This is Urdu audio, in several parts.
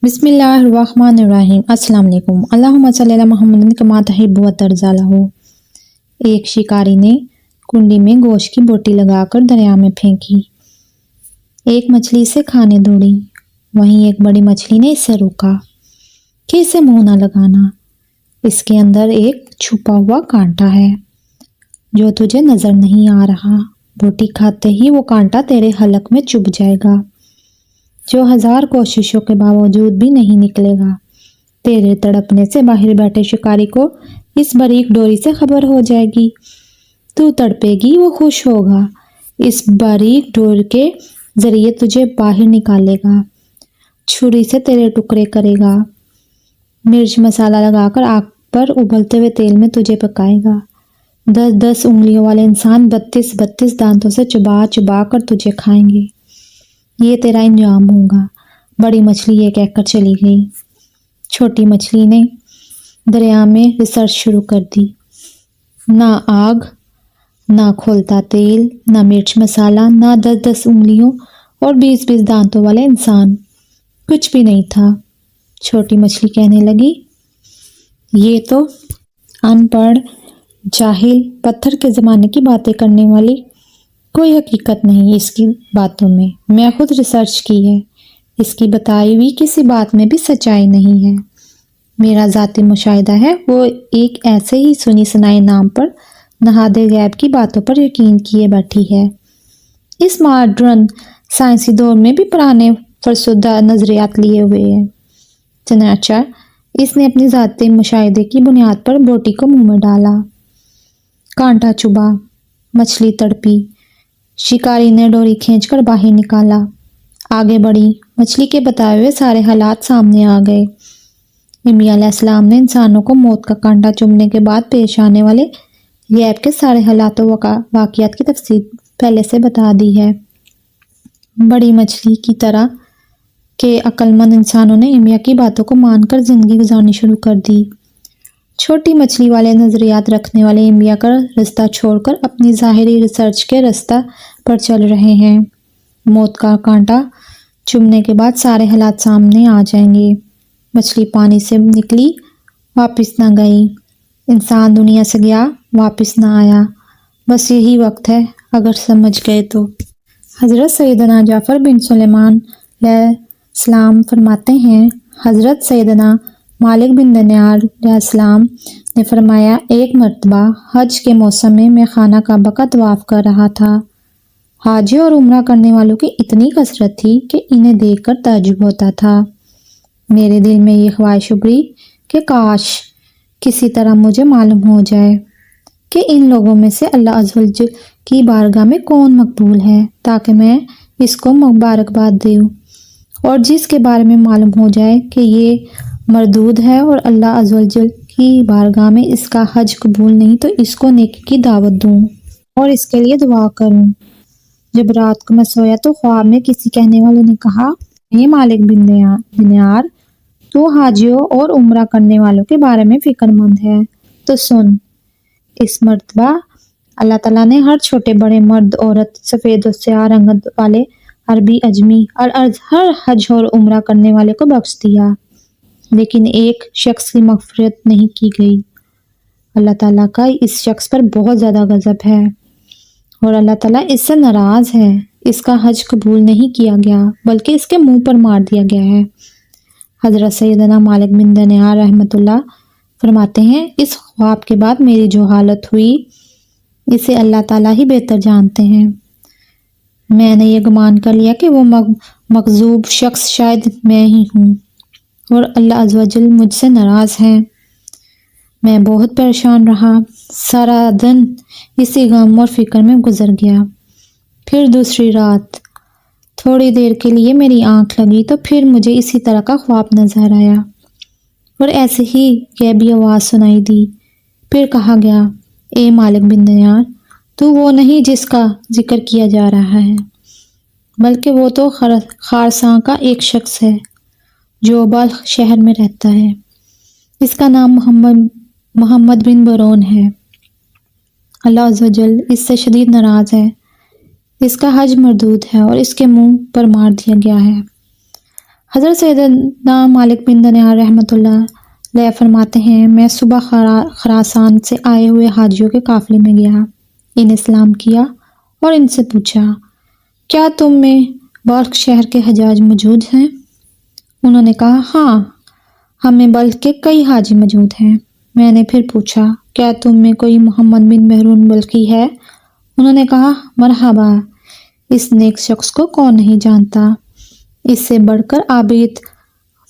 بسم اللہ الرحمن الرحیم۔ السلام علیکم۔ اللہم صلی علی محمد کما تحب و ترضی لہ۔ ایک شکاری نے کنڈی میں گوشت کی بوٹی لگا کر دریا میں پھینکی۔ ایک مچھلی اسے کھانے دوڑی۔ وہیں ایک بڑی مچھلی نے اسے روکا کہ اسے منہ نہ لگانا، اس کے اندر ایک چھپا ہوا کانٹا ہے جو تجھے نظر نہیں آ رہا۔ بوٹی کھاتے ہی وہ کانٹا تیرے حلق میں چبھ جائے گا، جو 1000 کوششوں کے باوجود بھی نہیں نکلے گا۔ تیرے تڑپنے سے باہر بیٹھے شکاری کو اس باریک ڈوری سے خبر ہو جائے گی۔ تو تڑپے گی، وہ خوش ہوگا، اس باریک ڈور کے ذریعے تجھے باہر نکالے گا، چھری سے تیرے ٹکڑے کرے گا، مرچ مسالہ لگا کر آگ پر ابلتے ہوئے تیل میں تجھے پکائے گا۔ 10 انگلیوں والے انسان 32 دانتوں سے چبا چبا کر تجھے کھائیں گے۔ یہ تیرا انجام ہوگا۔ بڑی مچھلی یہ کہہ کر چلی گئی۔ چھوٹی مچھلی نے دریا میں ریسرچ شروع کر دی۔ نہ آگ، نہ کھولتا تیل، نہ مرچ مسالہ، نہ 10 انگلیوں اور 20 دانتوں والے انسان، کچھ بھی نہیں تھا۔ چھوٹی مچھلی کہنے لگی، یہ تو ان پڑھ، جاہل، پتھر کے زمانے کی باتیں کرنے والی کوئی حقیقت نہیں اس کی باتوں میں خود ریسرچ کی ہے، اس کی بتائی ہوئی کسی بات میں بھی سچائی نہیں ہے۔ میرا ذاتی مشاہدہ ہے، وہ ایک ایسے ہی سنی سنائی نام پر نہاد غیب کی باتوں پر یقین کیے بیٹھی ہے۔ اس ماڈرن سائنسی دور میں بھی پرانے فرسودہ نظریات لیے ہوئے ہے۔ چنانچہ اس نے اپنی ذاتی مشاہدے کی بنیاد پر بوٹی کو منہ میں ڈالا، کانٹا چبھا، مچھلی تڑپی، شکاری نے ڈوری کھینچ کر باہر نکالا، آگے بڑھی، مچھلی کے بتائے ہوئے سارے حالات سامنے آ گئے۔ انبیاء علیہ السلام نے انسانوں کو موت کا کانٹا چبھنے کے بعد پیش آنے والے غیب کے سارے حالات و واقعات کی تفصیل پہلے سے بتا دی ہے۔ بڑی مچھلی کی طرح کے عقل مند انسانوں نے انبیاء کی باتوں کو مان کر زندگی گزارنی شروع کر دی۔ چھوٹی مچھلی والے نظریات رکھنے والے انبیاء کا رستہ چھوڑ کر اپنی ظاہری ریسرچ کے رستہ پر چل رہے ہیں۔ موت کا کانٹا چبھنے کے بعد سارے حالات سامنے آ جائیں گے۔ مچھلی پانی سے نکلی، واپس نہ گئی، انسان دنیا سے گیا، واپس نہ آیا، بس یہی وقت ہے اگر سمجھ گئے تو۔ حضرت سیدنا جعفر بن سلیمان علیہ السلام فرماتے ہیں، حضرت سیدنا مالک بن دینار علیہ السلام نے فرمایا، ایک مرتبہ حج کے موسم میں میں خانہ کعبہ کا طواف کر رہا تھا۔ حاجی اور عمرہ کرنے والوں کی اتنی کثرت تھی کہ انہیں دیکھ کر تعجب ہوتا تھا۔ میرے دل میں یہ خواہش ابھری کہ کاش کسی طرح مجھے معلوم ہو جائے کہ ان لوگوں میں سے اللہ عز و جل کی بارگاہ میں کون مقبول ہے، تاکہ میں اس کو مبارکباد دوں، اور جس کے بارے میں معلوم ہو جائے کہ یہ مردود ہے اور اللہ عز و جل کی بارگاہ میں اس کا حج قبول نہیں، تو اس کو نیکی کی دعوت دوں اور اس کے لیے دعا کروں۔ جب رات کو میں سویا تو خواب میں کسی کہنے والے نے کہا، اے مالک بن دینار، تو حاجیوں اور عمرہ کرنے والوں کے بارے میں فکر مند ہے تو سن، اس مرتبہ اللہ تعالیٰ نے ہر چھوٹے بڑے، مرد عورت، سفید و سیاہ رنگت والے، عربی اجمی، ہر حج اور عمرہ کرنے والے کو بخش دیا، لیکن ایک شخص کی مغفرت نہیں کی گئی۔ اللہ تعالیٰ کا اس شخص پر بہت زیادہ غضب ہے اور اللہ تعالیٰ اس سے ناراض ہے، اس کا حج قبول نہیں کیا گیا بلکہ اس کے منہ پر مار دیا گیا ہے۔ حضرت سیدنا مالک بن دینار رحمۃ اللہ فرماتے ہیں، اس خواب کے بعد میری جو حالت ہوئی اسے اللہ تعالیٰ ہی بہتر جانتے ہیں۔ میں نے یہ گمان کر لیا کہ وہ مغضوب شخص شاید میں ہی ہوں اور اللہ عز و جل مجھ سے ناراض ہے۔ میں بہت پریشان رہا، سارا دن اسی غم اور فکر میں گزر گیا۔ پھر دوسری رات تھوڑی دیر کے لیے میری آنکھ لگی تو پھر مجھے اسی طرح کا خواب نظر آیا اور ایسے ہی غیبی آواز سنائی دی۔ پھر کہا گیا، اے مالک بن دینار، تو وہ نہیں جس کا ذکر کیا جا رہا ہے، بلکہ وہ تو خارساں کا ایک شخص ہے جو بلخ شہر میں رہتا ہے۔ اس کا نام محمد بن برون ہے۔ اللہ عز و جل اس سے شدید ناراض ہے، اس کا حج مردود ہے اور اس کے منہ پر مار دیا گیا ہے۔ حضرت سیدنا مالک بن دینار رحمۃ اللہ علیہ فرماتے ہیں، میں صبح خراسان سے آئے ہوئے حاجیوں کے قافلے میں گیا، انہیں سلام کیا اور ان سے پوچھا، کیا تم میں بلخ شہر کے حجاج موجود ہیں؟ انہوں نے کہا، ہاں، ہم میں بلخ کے کئی حاجی موجود ہیں۔ میں نے پھر پوچھا، کیا تم میں کوئی محمد بن مہرون بلخی ہے؟ انہوں نے کہا، مرحبا، اس نیک شخص کو کون نہیں جانتا، اس سے بڑھ کر عابد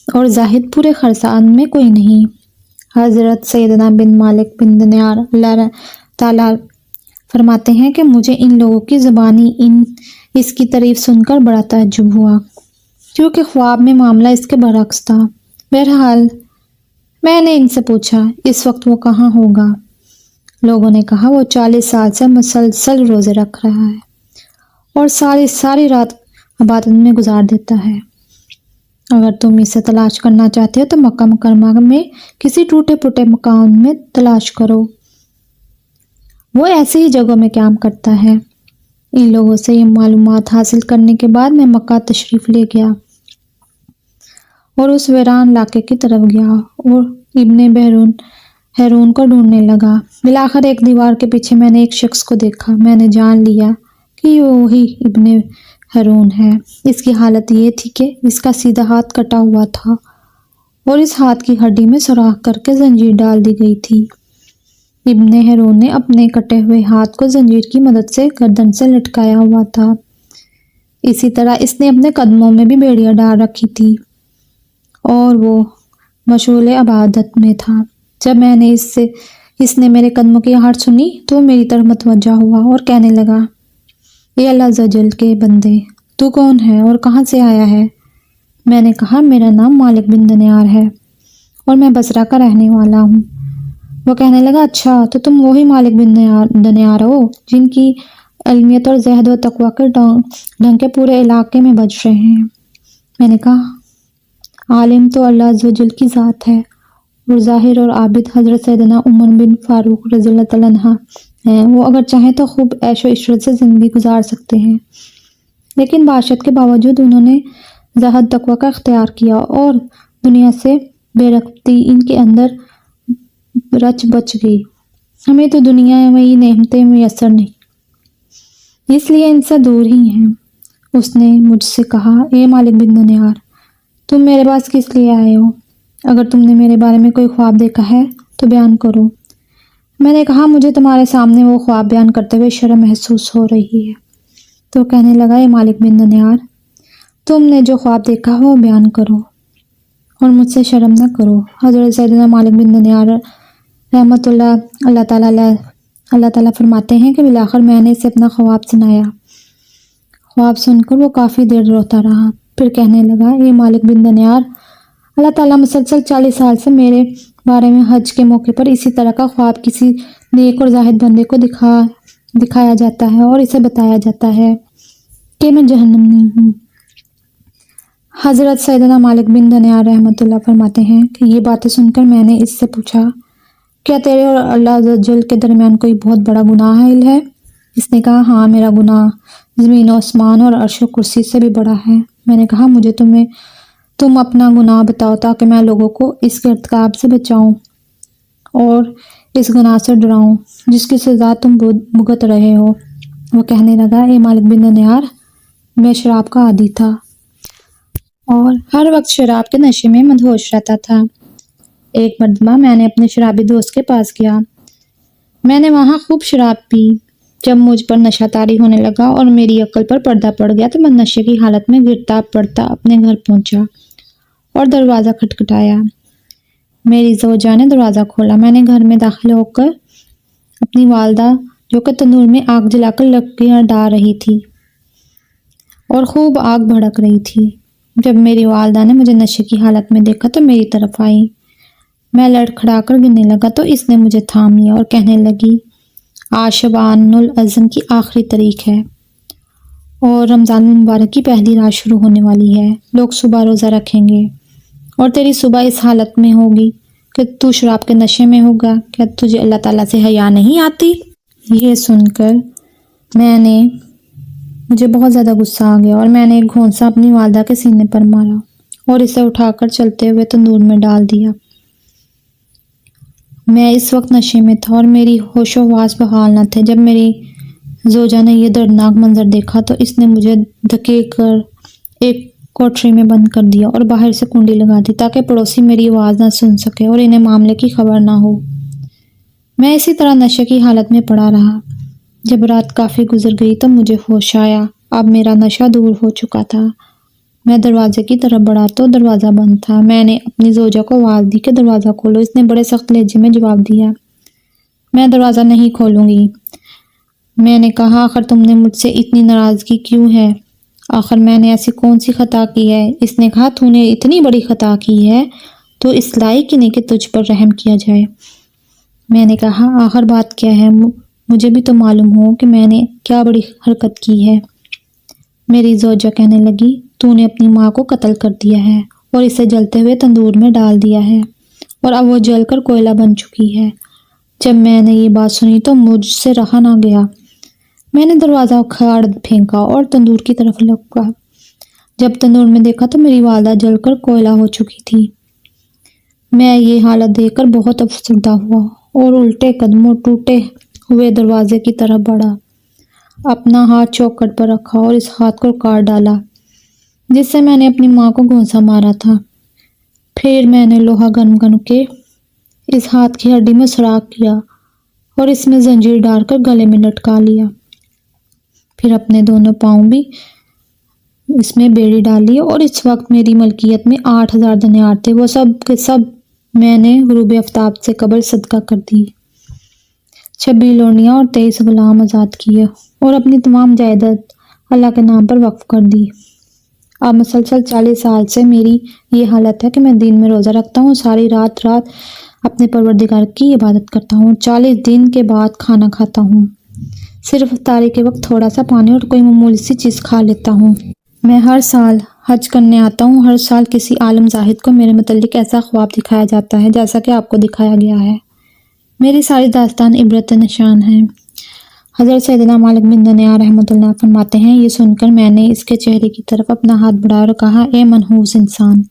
اور زاہد پورے خراسان میں کوئی نہیں۔ حضرت سیدنا بن مالک بن دینار اللہ تعالیٰ فرماتے ہیں کہ مجھے ان لوگوں کی زبانی اس کی تعریف سن کر بڑا تعجب ہوا، کیونکہ خواب میں معاملہ اس کے برعکس تھا۔ بہرحال میں نے ان سے پوچھا، اس وقت وہ کہاں ہوگا؟ لوگوں نے کہا، وہ 40 سال سے مسلسل روزے رکھ رہا ہے اور ساری رات عبادت میں گزار دیتا ہے۔ اگر تم اسے تلاش کرنا چاہتے ہو تو مکہ مکرمہ میں کسی ٹوٹے پھوٹے مکان میں تلاش کرو، وہ ایسی ہی جگہوں میں قیام کرتا ہے۔ ان لوگوں سے یہ معلومات حاصل کرنے کے بعد میں مکہ تشریف لے گیا اور اس ویران علاقے کی طرف گیا اور ابن ہیرون کو ڈھونڈنے لگا۔ بالآخر ایک دیوار کے پیچھے میں نے ایک شخص کو دیکھا۔ میں نے جان لیا کہ یہ وہی ابن ہیرون ہے۔ اس کی حالت یہ تھی کہ اس کا سیدھا ہاتھ کٹا ہوا تھا اور اس ہاتھ کی ہڈی میں سوراخ کر کے زنجیر ڈال دی گئی تھی۔ ابن ہیرون نے اپنے کٹے ہوئے ہاتھ کو زنجیر کی مدد سے گردن سے لٹکایا ہوا تھا۔ اسی طرح اس نے اپنے قدموں میں بھی بیڑیاں ڈال رکھی تھی اور وہ مشغول عبادت میں تھا۔ جب میں نے اس نے میرے قدموں کی آہٹ سنی تو میری طرف متوجہ ہوا اور کہنے لگا، اے اللہ عز و جل کے بندے، تو کون ہے اور کہاں سے آیا ہے؟ میں نے کہا، میرا نام مالک بن دینار ہے اور میں بصرہ کا رہنے والا ہوں۔ وہ کہنے لگا، اچھا، تو تم وہی مالک بن دینار ہو جن کی علمیت اور زہد و تقویٰ کے ڈنگ کے پورے علاقے میں بج رہے ہیں۔ میں نے کہا، عالم تو اللہ عز و جل کی ذات ہے اور ظاہر اور عابد حضرت سیدنا عمر بن فاروق رضی اللہ تعالیٰ عنہ ہیں۔ وہ اگر چاہیں تو خوب عیش و عشرت سے زندگی گزار سکتے ہیں، لیکن بادشاہت کے باوجود انہوں نے زہد تقویٰ کا اختیار کیا اور دنیا سے بے رغبتی ان کے اندر رچ بچ گئی۔ ہمیں تو دنیا میں ہی نعمتیں میسر نہیں، اس لیے ان سے دور ہی ہیں۔ اس نے مجھ سے کہا، اے مالک بن دینار، تم میرے پاس کس لیے آئے ہو؟ اگر تم نے میرے بارے میں کوئی خواب دیکھا ہے تو بیان کرو۔ میں نے کہا، مجھے تمہارے سامنے وہ خواب بیان کرتے ہوئے شرم محسوس ہو رہی ہے۔ تو کہنے لگا، اے مالک بن دینار، تم نے جو خواب دیکھا ہو وہ بیان کرو اور مجھ سے شرم نہ کرو۔ حضرت سیدنا مالک بن دینار رحمۃ اللہ تعالیٰ فرماتے ہیں کہ بالآخر میں نے اسے اپنا خواب سنایا۔ خواب سن کر وہ کافی دیر روتا رہا، پھر کہنے لگا، اے مالک بن دینار، اللہ تعالیٰ مسلسل 40 سال سے میرے بارے میں حج کے موقع پر اسی طرح کا خواب کسی نیک اور زاہد بندے کو دکھایا جاتا ہے اور اسے بتایا جاتا ہے کہ میں جہنمی ہوں۔ حضرت سیدنا مالک بن دینار رحمۃ اللہ فرماتے ہیں کہ یہ باتیں سن کر میں نے اس سے پوچھا، کیا تیرے اور اللہ عز و جل کے درمیان کوئی بہت بڑا گناہ ہے؟ اس نے کہا، ہاں، میرا گناہ زمین و آسمان اور عرش و کرسی سے بھی بڑا ہے۔ میں نے کہا، مجھے تم اپنا گناہ بتاؤ تاکہ میں لوگوں کو اس کے ارتکاب سے بچاؤں اور اس گناہ سے ڈراؤں جس کی سزا تم بھگت رہے ہو۔ وہ کہنے لگا، اے مالک بن دینار، میں شراب کا عادی تھا اور ہر وقت شراب کے نشے میں مدہوش رہتا تھا۔ ایک مرتبہ میں نے اپنے شرابی دوست کے پاس گیا، میں نے وہاں خوب شراب پی۔ جب مجھ پر نشہ طاری ہونے لگا اور میری عقل پر پردہ پڑ گیا تو میں نشے کی حالت میں گرتا پڑتا اپنے گھر پہنچا اور دروازہ کھٹکھٹایا۔ میری زوجہ نے دروازہ کھولا۔ میں نے گھر میں داخل ہو کر اپنی والدہ، جو کہ تندور میں آگ جلا کر لکڑیاں ڈال رہی تھی اور خوب آگ بھڑک رہی تھی، جب میری والدہ نے مجھے نشے کی حالت میں دیکھا تو میری طرف آئی۔ میں لڑکھڑا کر گرنے لگا تو اس نے مجھے تھام لیا اور کہنے لگی، آج شعبان الاعظم کی آخری تاریخ ہے اور رمضان المبارک کی پہلی رات شروع ہونے والی ہے۔ لوگ صبح روزہ رکھیں گے اور تیری صبح اس حالت میں ہوگی کہ تو شراب کے نشے میں ہوگا۔ کیا تجھے اللہ تعالیٰ سے حیا نہیں آتی؟ یہ سن کر مجھے بہت زیادہ غصہ آ گیا اور میں نے ایک گھونسا اپنی والدہ کے سینے پر مارا اور اسے اٹھا کر چلتے ہوئے تندور میں ڈال دیا۔ میں اس وقت نشے میں تھا اور میری ہوش و حواس بحال نہ تھے۔ جب میری زوجہ نے یہ دردناک منظر دیکھا تو اس نے مجھے دھکیل کر ایک کوٹری میں بند کر دیا اور باہر سے کنڈی لگا دی تاکہ پڑوسی میری آواز نہ سن سکے اور انہیں معاملے کی خبر نہ ہو۔ میں اسی طرح نشے کی حالت میں پڑا رہا۔ جب رات کافی گزر گئی تو مجھے ہوش آیا۔ اب میرا نشہ دور ہو چکا تھا۔ میں دروازے کی طرف بڑھا تو دروازہ بند تھا۔ میں نے اپنی زوجہ کو آواز دی کہ دروازہ کھولو۔ اس نے بڑے سخت لہجے میں جواب دیا، میں دروازہ نہیں کھولوں گی۔ میں نے کہا، آخر تم نے مجھ سے اتنی ناراضگی کیوں ہے؟ آخر میں نے ایسی کون سی خطا کی ہے؟ اس نے کہا، تو نے اتنی بڑی خطا کی ہے تو اس لائق ہی نہیں کہ تجھ پر رحم کیا جائے۔ میں نے کہا، آخر بات کیا ہے؟ مجھے بھی تو معلوم ہو کہ میں نے کیا بڑی حرکت کی ہے۔ میری زوجہ کہنے لگی، تو نے اپنی ماں کو قتل کر دیا ہے اور اسے جلتے ہوئے تندور میں ڈال دیا ہے اور اب وہ جل کر کوئلہ بن چکی ہے۔ جب میں نے یہ بات سنی تو مجھ سے رہا نہ گیا۔ میں نے دروازہ اکھاڑ پھینکا اور تندور کی طرف لپکا۔ جب تندور میں دیکھا تو میری والدہ جل کر کوئلہ ہو چکی تھی۔ میں یہ حالت دیکھ کر بہت افسردہ ہوا اور الٹے قدموں ٹوٹے ہوئے دروازے کی طرف بڑھا۔ اپنا ہاتھ چوکھٹ پر رکھا اور اس ہاتھ کو کاٹ ڈالا جس سے میں نے اپنی ماں کو گھونسا مارا تھا۔ پھر میں نے لوہا گرم کر کے اس ہاتھ کی ہڈی میں سوراخ کیا اور اس میں زنجیر ڈال کر گلے میں لٹکا لیا۔ پھر اپنے دونوں پاؤں بھی اس میں بیڑی ڈال لی اور اس وقت میری ملکیت میں 8,000 دینار تھے۔ وہ سب کے سب میں نے غروب آفتاب سے قبل صدقہ کر دی۔ 26 لونڈیاں اور 23 غلام آزاد کیے اور اپنی تمام جائیداد اللہ کے نام پر وقف کر دی۔ اب مسلسل 40 سال سے میری یہ حالت ہے کہ میں دن میں روزہ رکھتا ہوں، ساری رات اپنے پروردگار کی عبادت کرتا ہوں، 40 دن کے بعد کھانا کھاتا ہوں، صرف افطاری کے وقت تھوڑا سا پانی اور کوئی معمولی سی چیز کھا لیتا ہوں۔ میں ہر سال حج کرنے آتا ہوں۔ ہر سال کسی عالم زاہد کو میرے متعلق ایسا خواب دکھایا جاتا ہے جیسا کہ آپ کو دکھایا گیا ہے۔ میری ساری داستان عبرت نشان ہے۔ حضرت سیدنا مالک بن دنیا رحمۃ اللہ فرماتے ہیں، یہ سن کر میں نے اس کے چہرے کی طرف اپنا ہاتھ بڑھایا اور کہا، اے منحوس انسان،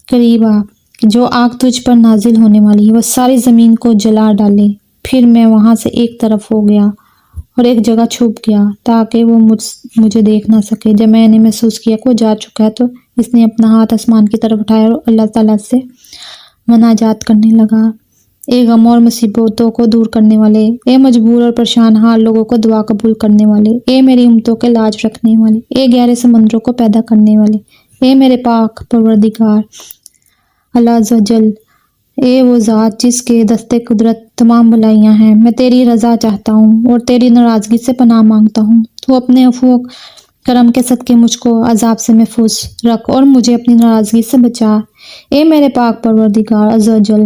قریب آ، جو آگ تجھ پر نازل ہونے والی ہے وہ ساری زمین کو جلا ڈالے۔ پھر میں وہاں سے ایک طرف ہو گیا اور ایک جگہ چھپ گیا تاکہ وہ مجھے دیکھ نہ سکے۔ جب میں نے محسوس کیا کہ وہ جا چکا ہے تو اس نے اپنا ہاتھ آسمان کی طرف اٹھایا اور اللہ تعالیٰ سے مناجات کرنے لگا، اے غم اور مصیبتوں کو دور کرنے والے، اے مجبور اور پریشان حال لوگوں کو دعا قبول کرنے والے، اے میری امتوں کے لاج رکھنے والے، اے گہرے سمندروں کو پیدا کرنے والے، اے میرے پاک پروردگار اللہ عز و جل، اے وہ ذات جس کے دستے قدرت تمام بھلائیاں ہیں، میں تیری رضا چاہتا ہوں اور تیری ناراضگی سے پناہ مانگتا ہوں۔ تو اپنے عفو و کرم کے صدقے مجھ کو عذاب سے محفوظ رکھ اور مجھے اپنی ناراضگی سے بچا۔ اے میرے پاک پروردگار عز و جل،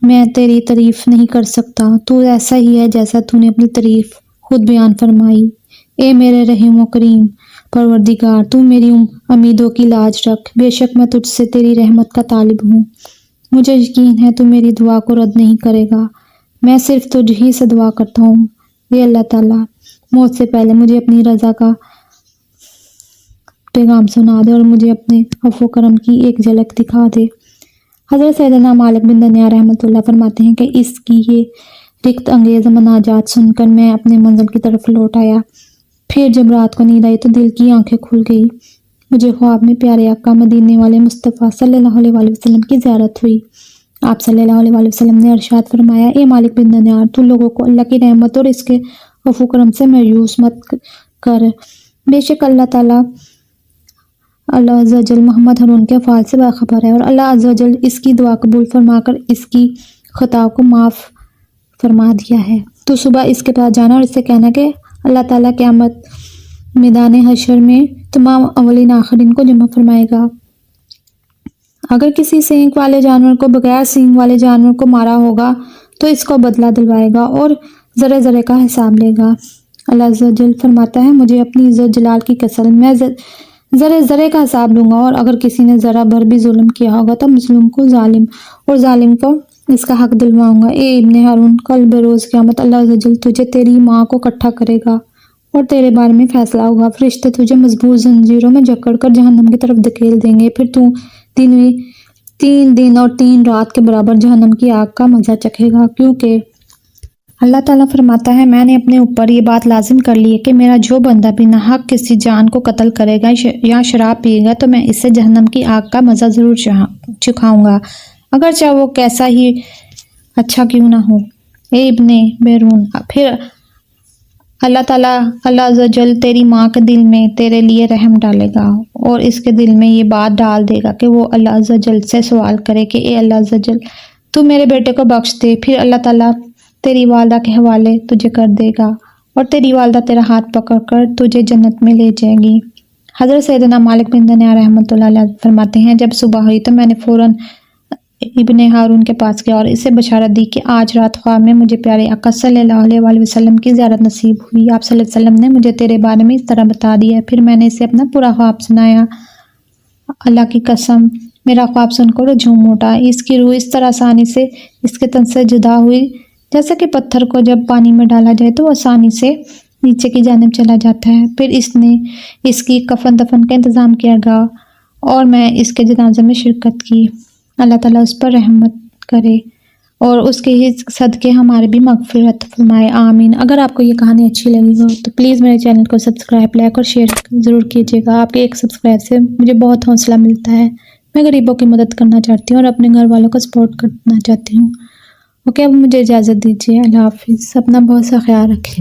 میں تیری تعریف نہیں کر سکتا، تو ایسا ہی ہے جیسا تو نے اپنی تعریف خود بیان فرمائی۔ اے میرے رحیم و کریم پروردگار، تو میری امیدوں کی لاج رکھ، بے شک میں تجھ سے تیری رحمت کا طالب ہوں، مجھے یقین ہے تو میری دعا کو رد نہیں کرے گا، میں صرف تجھ ہی سے دعا کرتا ہوں۔ اے اللہ تعالیٰ، موت سے پہلے مجھے اپنی رضا کا پیغام سنا دے اور مجھے اپنے عفو و کرم کی ایک جھلک دکھا دے۔ حضرت سیدنا مالک بن دنیا رحمۃ اللہ فرماتے ہیں کہ اس کی یہ رقت انگیز مناجات سن کر میں اپنے منزل کی طرف لوٹ آیا۔ پھر جب رات کو نیند آئی تو دل کی آنکھیں کھل گئی۔ مجھے خواب میں پیارے آقا مدینے والے مصطفیٰ صلی اللہ علیہ وآلہ وسلم کی زیارت ہوئی۔ آپ صلی اللہ علیہ وآلہ وسلم نے ارشاد فرمایا، اے مالک بن دنیا، تو لوگوں کو اللہ کی رحمت اور اس کے عفو کرم سے مایوس مت کر، بے شک اللہ تعالیٰ اللہ عز و جل محمد ہارون کے افعال سے باخبر ہے اور اللہ عز و جل اس کی دعا قبول فرما کر اس کی خطا کو معاف فرما دیا ہے۔ تو صبح اس کے پاس جانا اور اس سے کہنا کہ اللہ تعالیٰ قیامت میدان حشر میں تمام اولین آخرین کو جمع فرمائے گا۔ اگر کسی سینگ والے جانور کو بغیر سینگ والے جانور کو مارا ہوگا تو اس کو بدلہ دلوائے گا اور ذرے ذرے کا حساب لے گا۔ اللہ عز و جل فرماتا ہے، مجھے اپنی عزت جلال کی قسم، میں ذرے ذرے کا حساب لوں گا، اور اگر کسی نے ذرا بھر بھی ظلم کیا ہوگا تو مظلوم کو ظالم اور ظالم کو اس کا حق دلواؤں گا۔ اے ابن ہارون، کل بروز قیامت اللہ عز و جل تجھے تیری ماں کو اکٹھا کرے گا اور تیرے بارے میں فیصلہ ہوگا۔ فرشتے تجھے مضبوط زنجیروں میں جکڑ کر جہنم کی طرف دھکیل دیں گے، پھر تو 3 دن اور 3 رات کے برابر جہنم کی آگ کا مزہ چکھے گا، کیونکہ اللہ تعالیٰ فرماتا ہے میں نے اپنے اوپر یہ بات لازم کر لی ہے کہ میرا جو بندہ بنا حق کسی جان کو قتل کرے گا یا شراب پیے گا تو میں اسے جہنم کی آگ کا مزہ ضرور چکھاؤں گا، اگرچہ وہ کیسا ہی اچھا کیوں نہ ہو۔ اے ابن بیرون، پھر اللہ تعالیٰ اللہ عز و جل تیری ماں کے دل میں تیرے لیے رحم ڈالے گا اور اس کے دل میں یہ بات ڈال دے گا کہ وہ اللہ عز و جل سے سوال کرے کہ اے اللہ عز و جل تو میرے بیٹے کو بخش دے، پھر اللہ تعالیٰ تیری والدہ کے حوالے تجھے کر دے گا اور تیری والدہ تیرا ہاتھ پکڑ کر تجھے جنت میں لے جائے گی۔ حضرت سیدنا مالک بن دنیا رحمۃ اللہ علیہ فرماتے ہیں جب صبح ہوئی تو میں نے فوراً ابن ہارون کے پاس گیا اور اسے بشارت دی کہ آج رات خواب میں مجھے پیارے آقا صلی اللہ علیہ وآلہ وسلم کی زیارت نصیب ہوئی۔ آپ صلی اللہ علیہ وسلم نے مجھے تیرے بارے میں اس طرح بتا دیا، پھر میں نے اسے اپنا پورا خواب سنایا۔ اللہ کی قسم میرا خواب سن کر وہ جھوم اٹھا، اس کی روح اس طرح آسانی سے اس کے تن سے جدا ہوئی جیسے کہ پتھر کو جب پانی میں ڈالا جائے تو وہ آسانی سے نیچے کی جانب چلا جاتا ہے۔ پھر اس نے اس کی کفن دفن کا انتظام کیا گیا اور میں اس کے جنازے میں شرکت کی۔ اللہ تعالیٰ اس پر رحمت کرے اور اس کے ہی صدقے ہمارے بھی مغفرت فرمائے، آمین۔ اگر آپ کو یہ کہانی اچھی لگی ہو تو پلیز میرے چینل کو سبسکرائب، لائک اور شیئر ضرور کیجیے گا۔ آپ کے ایک سبسکرائب سے مجھے بہت حوصلہ ملتا ہے، میں غریبوں کی مدد کرنا چاہتی ہوں اور اپنے گھر والوں کو سپورٹ کرنا چاہتی ہوں۔ اوکے، اب مجھے اجازت دیجیے، اللہ حافظ، اپنا بہت سا خیال رکھیں۔